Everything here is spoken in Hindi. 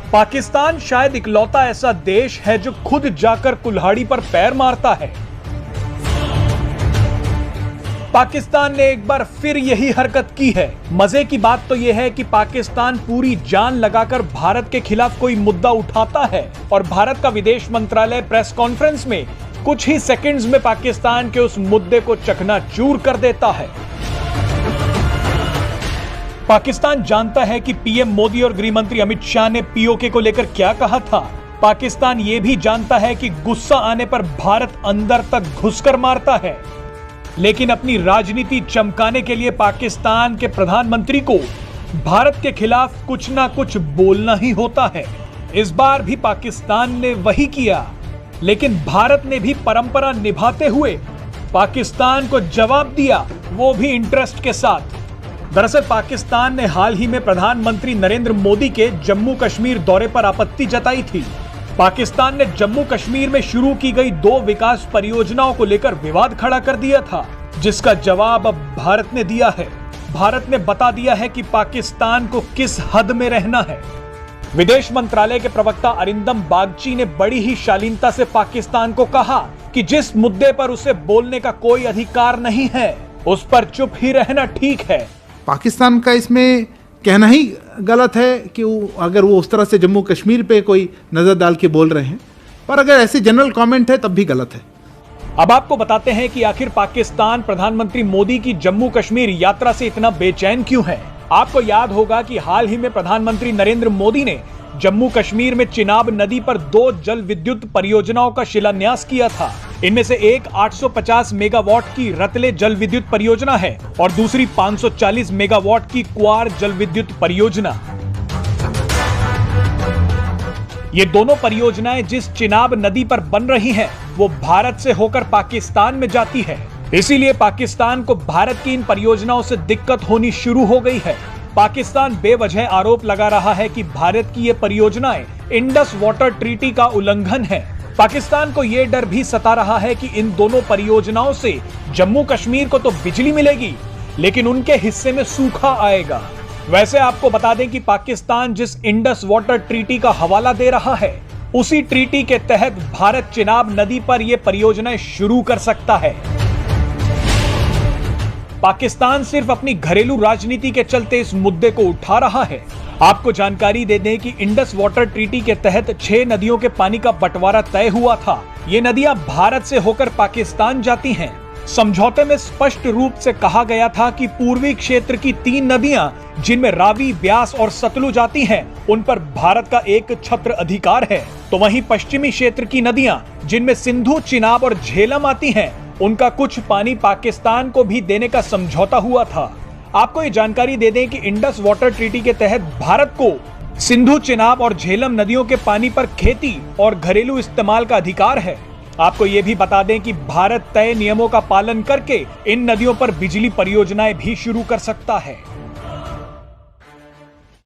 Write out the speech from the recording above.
पाकिस्तान शायद इकलौता ऐसा देश है जो खुद जाकर कुल्हाड़ी पर पैर मारता है। पाकिस्तान ने एक बार फिर यही हरकत की है। मजे की बात तो यह है कि पाकिस्तान पूरी जान लगाकर भारत के खिलाफ कोई मुद्दा उठाता है और भारत का विदेश मंत्रालय प्रेस कॉन्फ्रेंस में कुछ ही सेकंड्स में पाकिस्तान के उस मुद्दे को चकनाचूर कर देता है। पाकिस्तान जानता है कि पीएम मोदी और गृह मंत्री अमित शाह ने पीओके को लेकर क्या कहा था। पाकिस्तान यह भी जानता है कि गुस्सा आने पर भारत अंदर तक घुसकर मारता है, लेकिन अपनी राजनीति चमकाने के लिए पाकिस्तान के प्रधानमंत्री को भारत के खिलाफ कुछ ना कुछ बोलना ही होता है। इस बार भी पाकिस्तान ने वही किया, लेकिन भारत ने भी परंपरा निभाते हुए पाकिस्तान को जवाब दिया, वो भी इंटरेस्ट के साथ। दरअसल पाकिस्तान ने हाल ही में प्रधानमंत्री नरेंद्र मोदी के जम्मू कश्मीर दौरे पर आपत्ति जताई थी। पाकिस्तान ने जम्मू कश्मीर में शुरू की गई 2 विकास परियोजनाओं को लेकर विवाद खड़ा कर दिया था, जिसका जवाब अब भारत ने दिया है। भारत ने बता दिया है कि पाकिस्तान को किस हद में रहना है। विदेश मंत्रालय के प्रवक्ता अरिंदम बागची ने बड़ी ही शालीनता से पाकिस्तान को कहा कि जिस मुद्दे पर उसे बोलने का कोई अधिकार नहीं है, उस पर चुप ही रहना ठीक है। पाकिस्तान का इसमें कहना ही गलत है कि अगर वो उस तरह से जम्मू कश्मीर पे कोई नजर डाल के बोल रहे हैं, पर अगर ऐसे जनरल कमेंट है तब भी गलत है। अब आपको बताते हैं कि आखिर पाकिस्तान प्रधानमंत्री मोदी की जम्मू कश्मीर यात्रा से इतना बेचैन क्यों है। आपको याद होगा कि हाल ही में प्रधानमंत्री नरेंद्र मोदी ने जम्मू कश्मीर में चिनाब नदी पर 2 जल विद्युत परियोजनाओं का शिलान्यास किया था। इनमें से एक 850 मेगावाट की रतले जल विद्युत परियोजना है और दूसरी 540 मेगावाट की क्वार जल विद्युत परियोजना। ये दोनों परियोजनाएं जिस चिनाब नदी पर बन रही हैं, वो भारत से होकर पाकिस्तान में जाती है। इसीलिए पाकिस्तान को भारत की इन परियोजनाओं से दिक्कत होनी शुरू हो गई है। पाकिस्तान बेवजह आरोप लगा रहा है कि भारत की ये परियोजनाएं इंडस वाटर ट्रीटी का उल्लंघन है। पाकिस्तान को ये डर भी सता रहा है कि इन दोनों परियोजनाओं से जम्मू कश्मीर को तो बिजली मिलेगी, लेकिन उनके हिस्से में सूखा आएगा। वैसे आपको बता दें कि पाकिस्तान जिस इंडस वाटर ट्रीटी का हवाला दे रहा है, उसी ट्रीटी के तहत भारत चिनाब नदी पर यह परियोजनाएं शुरू कर सकता है। पाकिस्तान सिर्फ अपनी घरेलू राजनीति के चलते इस मुद्दे को उठा रहा है। आपको जानकारी दे दें कि इंडस वाटर ट्रीटी के तहत 6 नदियों के पानी का बंटवारा तय हुआ था। ये नदियां भारत से होकर पाकिस्तान जाती हैं। समझौते में स्पष्ट रूप से कहा गया था कि पूर्वी क्षेत्र की 3 नदियां, जिनमें रावी, ब्यास और सतलुज आती हैं, उन पर भारत का एक छत्र अधिकार है। तो वहीं पश्चिमी क्षेत्र की नदियां, जिनमें सिंधु, चिनाब और झेलम आती हैं, उनका कुछ पानी पाकिस्तान को भी देने का समझौता हुआ था। आपको ये जानकारी दे दें कि इंडस वाटर ट्रीटी के तहत भारत को सिंधु, चिनाब और झेलम नदियों के पानी पर खेती और घरेलू इस्तेमाल का अधिकार है। आपको ये भी बता दें कि भारत तय नियमों का पालन करके इन नदियों पर बिजली परियोजनाएं भी शुरू कर सकता है।